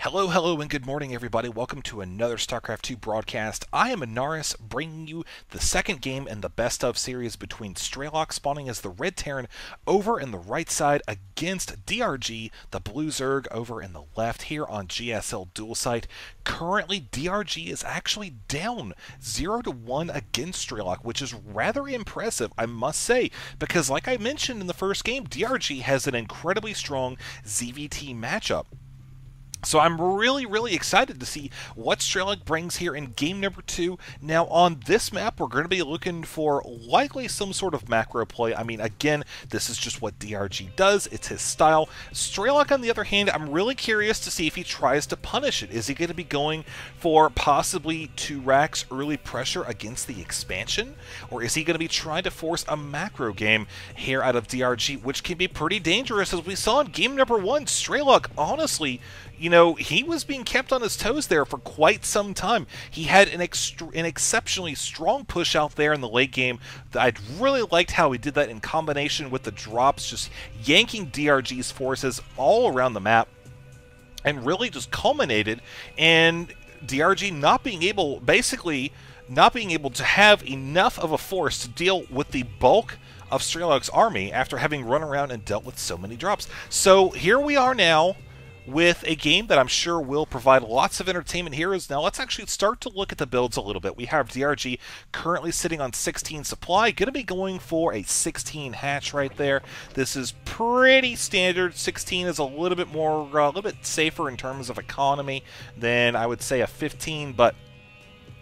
Hello, hello, and good morning, everybody. Welcome to another StarCraft 2 broadcast. I am Anaris, bringing you the second game in the Best Of series between Strelok spawning as the Red Terran over in the right side against DRG, the Blue Zerg, over in the left here on GSL Dual Site. Currently, DRG is actually down 0-1 against Strelok, which is rather impressive, I must say, because like I mentioned in the first game, DRG has an incredibly strong ZvT matchup. So I'm really excited to see what Strelok brings here in game number 2. Now on this map, we're going to be looking for likely some sort of macro play. I mean, again, this is just what DRG does. It's his style. Strelok, on the other hand, I'm really curious to see if he tries to punish it. Is he going to be going for possibly 2 racks early pressure against the expansion? Or is he going to be trying to force a macro game here out of DRG, which can be pretty dangerous, as we saw in game number 1. Strelok, honestly, you know, he was being kept on his toes there for quite some time. He had an exceptionally strong push out there in the late game. I really liked how he did that in combination with the drops, just yanking DRG's forces all around the map, and really just culminated in DRG not being able, basically, not being able to have enough of a force to deal with the bulk of Strelok's army after having run around and dealt with so many drops. So here we are now, with a game that I'm sure will provide lots of entertainment here. Now let's actually start to look at the builds a little bit. We have DRG currently sitting on 16 supply, going to be going for a 16 hatch right there. This is pretty standard. 16 is a little bit more, a little bit safer in terms of economy than I would say a 15, but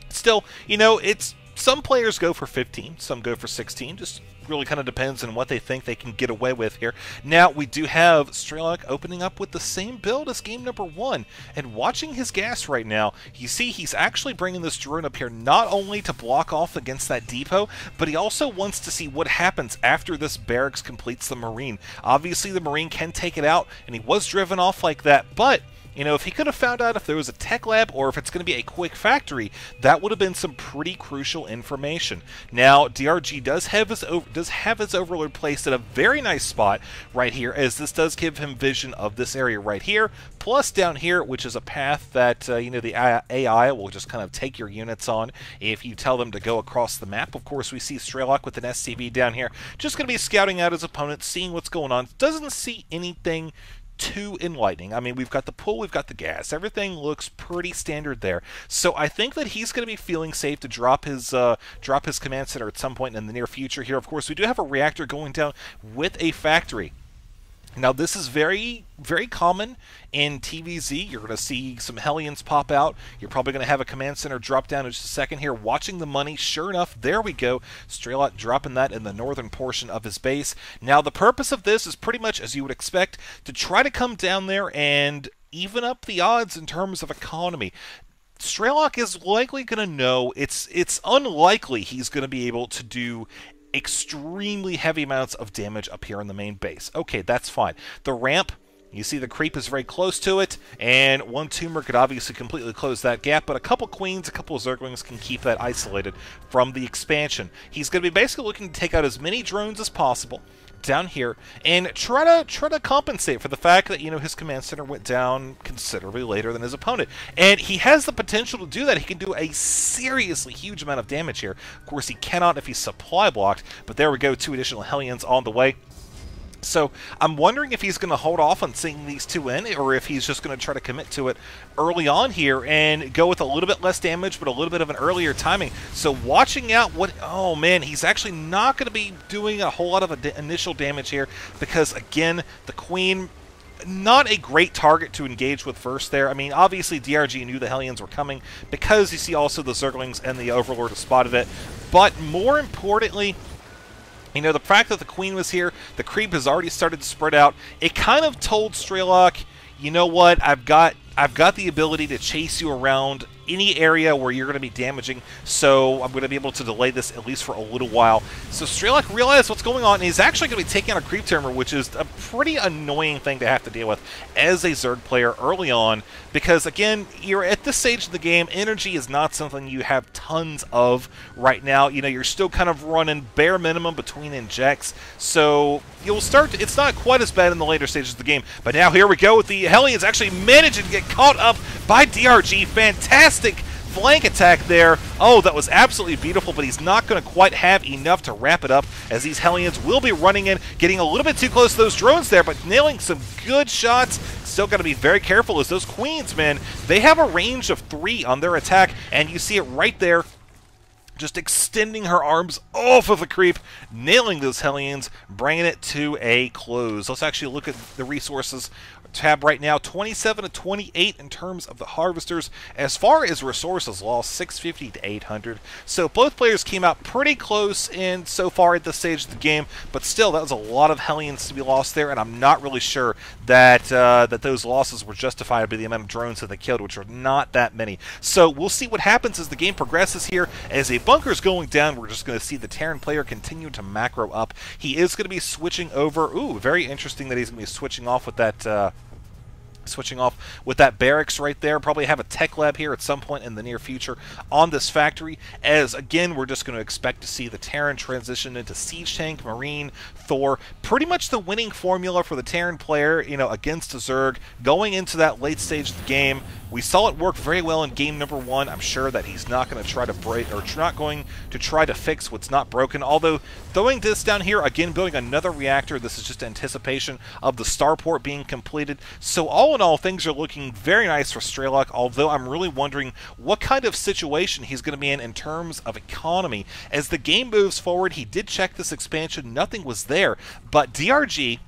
still, you know, it's some players go for 15, some go for 16, just really kind of depends on what they think they can get away with here. Now, we do have Strelok opening up with the same build as game number 1, and watching his gas right now, you see he's actually bringing this drone up here not only to block off against that depot, but he also wants to see what happens after this barracks completes the Marine. Obviously, the Marine can take it out, and he was driven off like that, but you know, if he could have found out if there was a tech lab or if it's going to be a quick factory, that would have been some pretty crucial information. Now, DRG does have his overlord placed at a very nice spot right here, as this does give him vision of this area right here, plus down here, which is a path that, you know, the AI will just kind of take your units on if you tell them to go across the map. Of course, we see Strelok with an SCV down here, just going to be scouting out his opponent, seeing what's going on. Doesn't see anything too enlightening. I mean, we've got the pull, we've got the gas. Everything looks pretty standard there. So I think that he's going to be feeling safe to drop his command center at some point in the near future here. Of course, we do have a reactor going down with a factory. Now, this is very common in TVZ. You're going to see some Hellions pop out. You're probably going to have a command center drop down in just a second here. Watching the money, sure enough, there we go. Strelok dropping that in the northern portion of his base. Now, the purpose of this is pretty much, as you would expect, to try to come down there and even up the odds in terms of economy. Strelok is likely going to know, it's unlikely he's going to be able to do extremely heavy amounts of damage up here on the main base. Okay, that's fine. The ramp, you see the creep is very close to it, and one tumor could obviously completely close that gap, but a couple queens, a couple of zerglings can keep that isolated from the expansion. He's going to be basically looking to take out as many drones as possible down here and try to compensate for the fact that, you know, his command center went down considerably later than his opponent, and he has the potential to do that. He can do a seriously huge amount of damage here. Of course, he cannot if he's supply blocked, but there we go, 2 additional Hellions on the way. So I'm wondering if he's going to hold off on seeing these 2 in, or if he's just going to try to commit to it early on here and go with a little bit less damage, but a little bit of an earlier timing. So watching out what... Oh, man, he's actually not going to be doing a whole lot of initial damage here because, again, the Queen... not a great target to engage with first there. I mean, obviously DRG knew the Hellions were coming because you see also the Zerglings and the Overlord have spotted it. But more importantly, you know, the fact that the Queen was here, the creep has already started to spread out. It kind of told Strelok, you know what, I've got the ability to chase you around any area where you're going to be damaging, so I'm going to be able to delay this at least for a little while. So Strelok realized what's going on, and he's actually going to be taking out a creep tumor, which is a pretty annoying thing to have to deal with as a Zerg player early on, because again, you're at this stage of the game, energy is not something you have tons of right now. You know, you're still kind of running bare minimum between injects, so you'll start to, it's not quite as bad in the later stages of the game. But now here we go with the Hellions actually managing to get caught up by DRG. Fantastic flank attack there. Oh, that was absolutely beautiful, but he's not going to quite have enough to wrap it up, as these Hellions will be running in, getting a little bit too close to those drones there, but nailing some good shots. Still got to be very careful, as those Queens, man, they have a range of 3 on their attack, and you see it right there, just extending her arms off of the creep, nailing those Hellions, bringing it to a close. Let's actually look at the resources tab right now. 27 to 28 in terms of the harvesters. As far as resources lost, 650 to 800. So both players came out pretty close in so far at this stage of the game, but still, that was a lot of Hellions to be lost there, and I'm not really sure that that those losses were justified by the amount of drones that they killed, which are not that many. So we'll see what happens as the game progresses here. As a bunker's going down, we're just going to see the Terran player continue to macro up. He is going to be switching over. Ooh, very interesting that he's going to be switching off with that barracks right there. Probably have a tech lab here at some point in the near future on this factory, as again, we're just going to expect to see the Terran transition into Siege Tank, Marine, Thor. Pretty much the winning formula for the Terran player, you know, against a Zerg going into that late stage of the game. We saw it work very well in game number 1. I'm sure that he's not going to try to break, or not going to try to fix what's not broken. Although, throwing this down here, again, building another reactor, this is just anticipation of the starport being completed. So all in all, things are looking very nice for Strelok, although I'm really wondering what kind of situation he's going to be in terms of economy. As the game moves forward, he did check this expansion, nothing was there, but DRG,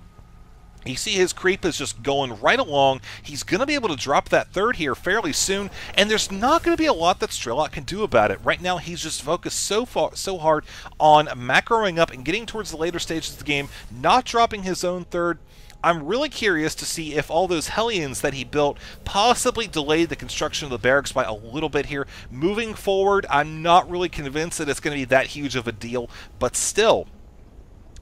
you see his creep is just going right along. He's going to be able to drop that third here fairly soon, and there's not going to be a lot that Strelok can do about it. Right now, he's just focused so hard on macroing up and getting towards the later stages of the game, not dropping his own third. I'm really curious to see if all those Hellions that he built possibly delayed the construction of the barracks by a little bit here. Moving forward, I'm not really convinced that it's going to be that huge of a deal, but still,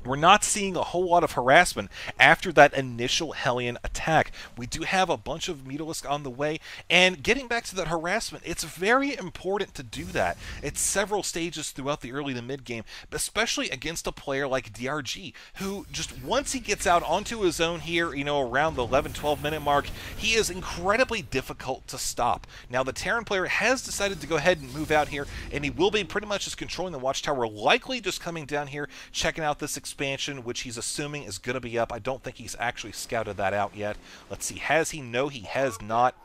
we're not seeing a whole lot of harassment after that initial Hellion attack. We do have a bunch of Mutalisks on the way, and getting back to that harassment, it's very important to do that. It's several stages throughout the early to mid game, especially against a player like DRG, who just once he gets out onto his own here, you know, around the 11-12 minute mark, he is incredibly difficult to stop. Now, the Terran player has decided to go ahead and move out here, and he will be pretty much just controlling the watchtower, likely just coming down here, checking out this expansion, which he's assuming is going to be up. I don't think he's actually scouted that out yet. Let's see, has he? No, he has not.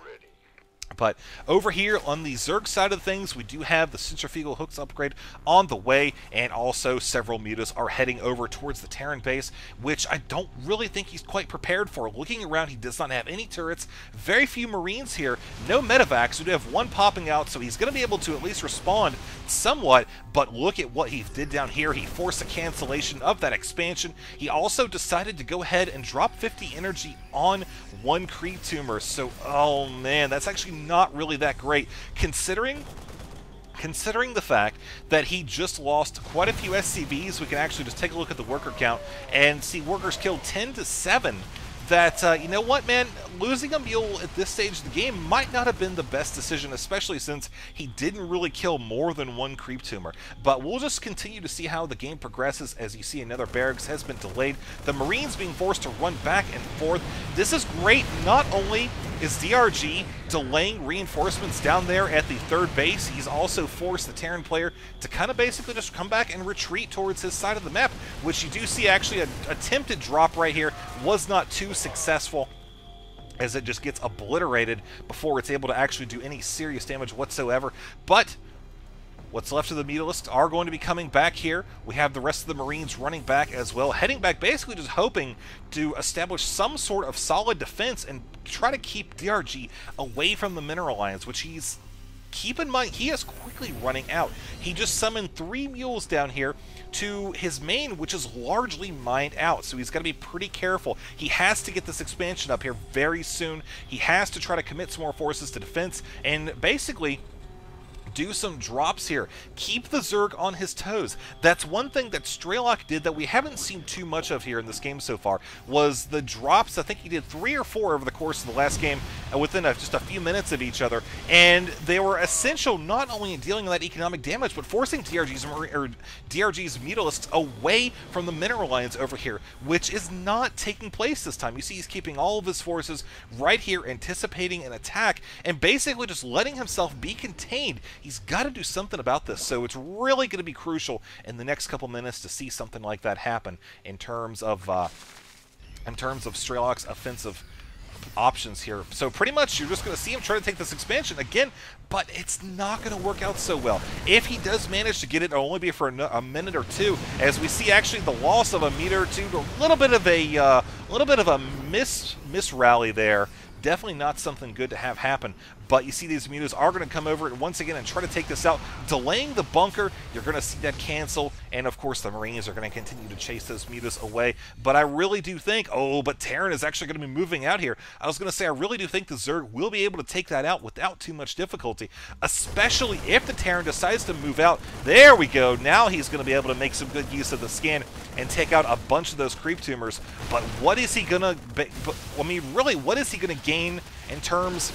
But over here on the Zerg side of things, we do have the centrifugal hooks upgrade on the way, and also several mutas are heading over towards the Terran base, which I don't really think he's quite prepared for. Looking around, he does not have any turrets, very few Marines here, no medevacs. We do have one popping out, so he's going to be able to at least respond somewhat, but look at what he did down here. He forced a cancellation of that expansion. He also decided to go ahead and drop 50 energy on one creep tumor, so oh man, that's actually not really that great, considering the fact that he just lost quite a few SCVs. We can actually just take a look at the worker count and see workers killed 10 to 7. That, you know what, man, losing a mule at this stage of the game might not have been the best decision, especially since he didn't really kill more than one creep tumor. But we'll just continue to see how the game progresses. As you see, another barracks has been delayed. The Marines being forced to run back and forth. This is great. Not only is DRG delaying reinforcements down there at the third base, he's also forced the Terran player to kind of basically just come back and retreat towards his side of the map, which you do see actually an attempted drop right here was not too successful, as it just gets obliterated before it's able to actually do any serious damage whatsoever. But what's left of the Mutalisks are going to be coming back here. We have the rest of the Marines running back as well, heading back, basically just hoping to establish some sort of solid defense and try to keep DRG away from the mineral lines, which he's, keep in mind, he is quickly running out. He just summoned 3 mules down here to his main, which is largely mined out, so he's got to be pretty careful. He has to get this expansion up here very soon. He has to try to commit some more forces to defense, and basically do some drops here. Keep the Zerg on his toes. That's one thing that Strelok did that we haven't seen too much of here in this game so far, was the drops. I think he did 3 or 4 over the course of the last game within just a few minutes of each other, and they were essential not only in dealing with that economic damage, but forcing DRG's Mutalisks away from the mineral lines over here, which is not taking place this time. You see he's keeping all of his forces right here, anticipating an attack, and basically just letting himself be contained. He's got to do something about this, so it's really going to be crucial in the next couple minutes to see something like that happen in terms of Strelok's offensive options here. So pretty much you're just going to see him try to take this expansion again, but it's not going to work out so well. If he does manage to get it, it'll only be for a minute or two, as we see actually the loss of a meter or two, a little bit of a miss rally there. Definitely not something good to have happen, but you see these mutas are going to come over once again and try to take this out, delaying the bunker. You're going to see that cancel, and of course the Marines are going to continue to chase those mutas away. But I really do think, but Terran is actually going to be moving out here. I was going to say, I really do think the Zerg will be able to take that out without too much difficulty, especially if the Terran decides to move out. There we go. Now he's going to be able to make some good use of the scan and take out a bunch of those creep tumors. But what is he going to, I mean, really, what is he going to gain in terms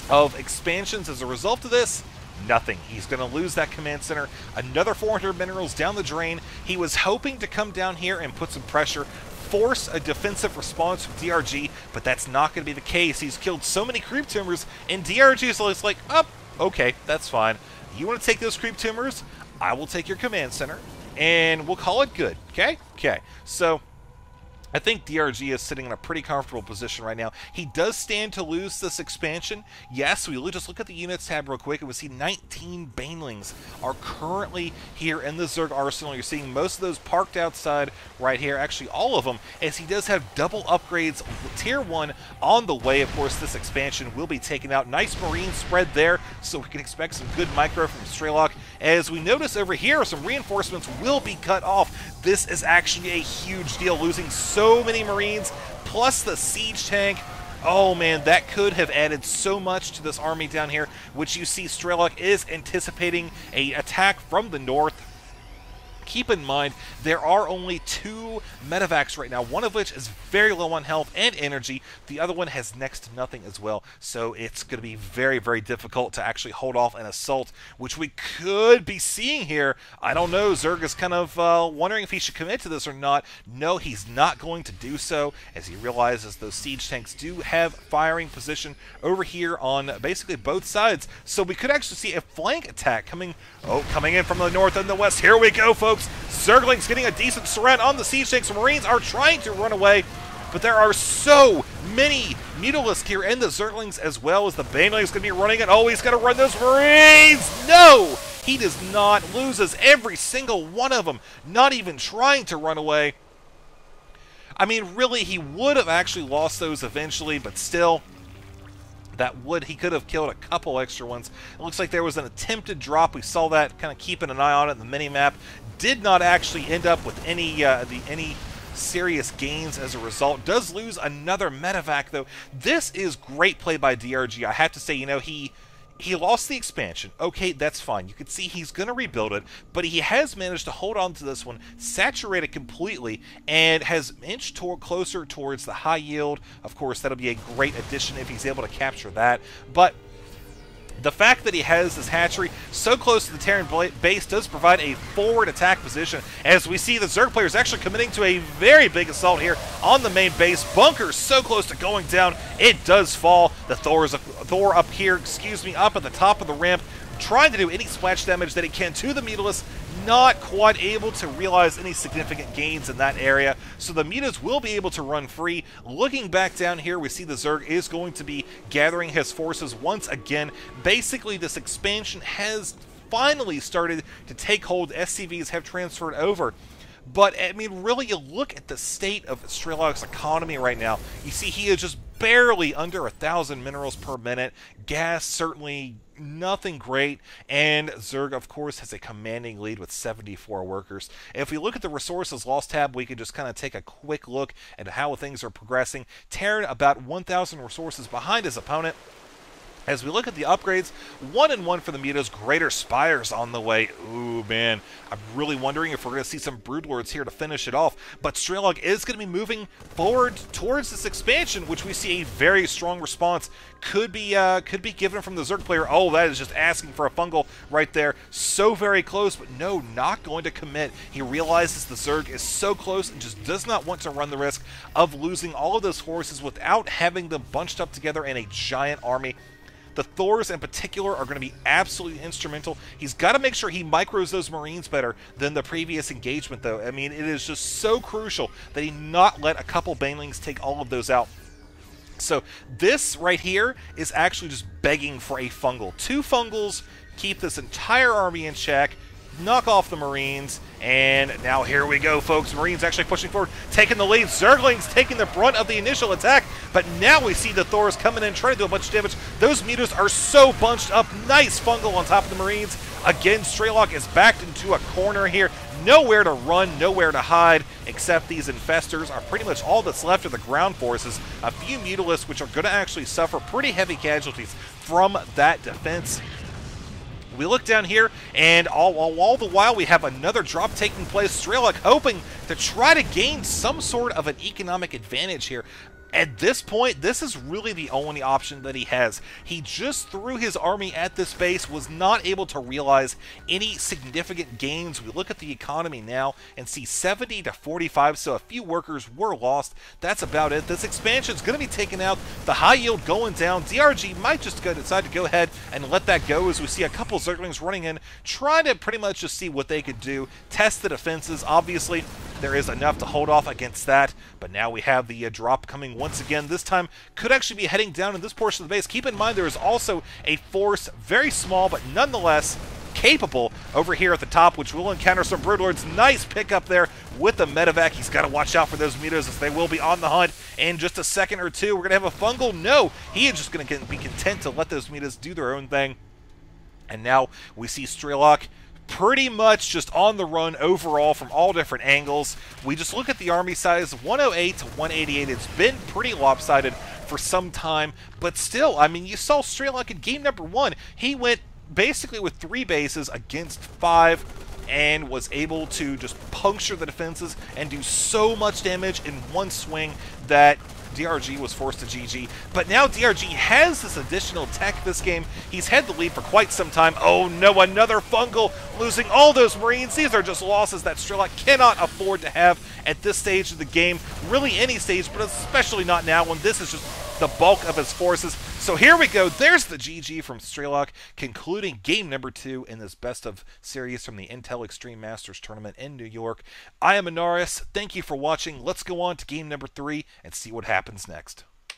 of expansions as a result of this? Nothing. He's going to lose that command center. Another 400 minerals down the drain. He was hoping to come down here and put some pressure, force a defensive response from DRG, but that's not going to be the case. He's killed so many creep tumors, and DRG is like, okay, that's fine. You want to take those creep tumors? I will take your command center, and we'll call it good. Okay? Okay. So I think DRG is sitting in a pretty comfortable position right now. He does stand to lose this expansion. Yes, we just look at the units tab real quick, and we see 19 Banelings are currently here in the Zerg arsenal. You're seeing most of those parked outside right here, actually all of them, as he does have double upgrades, tier 1 on the way. Of course, this expansion will be taken out. Nice Marine spread there, so we can expect some good micro from Strelok. As we notice over here, some reinforcements will be cut off. This is actually a huge deal, losing so many Marines, plus the siege tank. Oh man, that could have added so much to this army down here, which you see Strelok is anticipating an attack from the north. Keep in mind, there are only 2 medevacs right now, one of which is very low on health and energy. The other one has next to nothing as well, so it's going to be very, very difficult to actually hold off an assault, which we could be seeing here. I don't know, Zerg is kind of wondering if he should commit to this or not. No, he's not going to do so, as he realizes those siege tanks do have firing position over here on basically both sides. So we could actually see a flank attack coming in from the north and the west. Here we go, folks. Zerglings getting a decent surround on the siege tanks. Marines are trying to run away, but there are so many Mutalisks here in the Zerglings, as well as the Banelings going to be running it. Oh, he's going to run those Marines! No! He does not. Loses every single one of them, not even trying to run away. I mean, really, he would have actually lost those eventually, but still, he could have killed a couple extra ones. It looks like there was an attempted drop. We saw that, kind of keeping an eye on it in the mini-map. Did not actually end up with any serious gains as a result. Does lose another medevac, though. This is great play by DRG. I have to say, he lost the expansion. Okay, that's fine. You can see he's going to rebuild it, but he has managed to hold on to this one, saturate it completely, and has inched closer towards the high yield. Of course, that'll be a great addition if he's able to capture that. But the fact that he has this hatchery so close to the Terran base does provide a forward attack position, as we see the Zerg players actually committing to a very big assault here on the main base. Bunker so close to going down, it does fall. The Thor up here, up at the top of the ramp, trying to do any splash damage that he can to the Mutalisks, not quite able to realize any significant gains in that area, so the Mutas will be able to run free. Looking back down here, we see the Zerg is going to be gathering his forces once again. Basically, this expansion has finally started to take hold. SCVs have transferred over. But, I mean, really, you look at the state of Strelok's economy right now. You see he is just barely under 1,000 minerals per minute. Gas, certainly nothing great. And Zerg, of course, has a commanding lead with 74 workers. If we look at the resources lost tab, we could just kind of take a quick look at how things are progressing. Terran about 1,000 resources behind his opponent. As we look at the upgrades, 1-1 for the Mutas, Greater Spires on the way. Ooh, man, I'm really wondering if we're going to see some Broodlords here to finish it off. But StrelokK is going to be moving forward towards this expansion, which we see a very strong response. Could be given from the Zerg player. Oh, that is just asking for a fungal right there. So very close, but no, not going to commit. He realizes the Zerg is so close and just does not want to run the risk of losing all of those horses without having them bunched up together in a giant army. The Thors in particular are going to be absolutely instrumental. He's got to make sure he micros those Marines better than the previous engagement, though. I mean, it is just so crucial that he not let a couple Banelings take all of those out. So this right here is actually just begging for a fungal. 2 fungals keep this entire army in check, knock off the Marines, and now here we go, folks. Marines actually pushing forward, taking the lead. Zerglings taking the brunt of the initial attack, but now we see the Thors coming in, trying to do a bunch of damage. Those Mutas are so bunched up. Nice fungal on top of the Marines. Again, StrelokK is backed into a corner here. Nowhere to run, nowhere to hide, except these Infestors are pretty much all that's left of the ground forces. A few Mutalisks, which are going to actually suffer pretty heavy casualties from that defense. We look down here, and all the while we have another drop taking place. StrelokK hoping to try to gain some sort of an economic advantage here. At this point, this is really the only option that he has. He just threw his army at this base, was not able to realize any significant gains. We look at the economy now and see 70 to 45, so a few workers were lost. That's about it. This expansion is going to be taken out. The high yield going down. DRG might just decide to go ahead and let that go, as we see a couple Zerglings running in, trying to pretty much just see what they could do, test the defenses. Obviously, there is enough to hold off against that, but now we have the drop coming once again. This time could actually be heading down in this portion of the base. Keep in mind there is also a force, very small but nonetheless capable, over here at the top, which will encounter some Broodlords. Nice pickup there with the medevac. He's got to watch out for those Mutas, as they will be on the hunt in just a second or two. We're going to have a fungal. No, he is just going to be content to let those Mutas do their own thing. And now we see StrelokK pretty much just on the run overall from all different angles. We just look at the army size, 108 to 188. It's been pretty lopsided for some time, but still, I mean, you saw StrelokK in game number 1. He went basically with 3 bases against 5 and was able to just puncture the defenses and do so much damage in one swing that DRG was forced to GG. But now DRG has this additional tech this game. He's had the lead for quite some time. Oh no, another fungal, losing all those Marines. These are just losses that StrelokK cannot afford to have at this stage of the game. Really any stage, but especially not now when this is just the bulk of his forces. So here we go. There's the GG from StrelokK, concluding game number 2 in this best of series from the Intel Extreme Masters Tournament in New York. I am Anaris. Thank you for watching. Let's go on to game number 3 and see what happens next.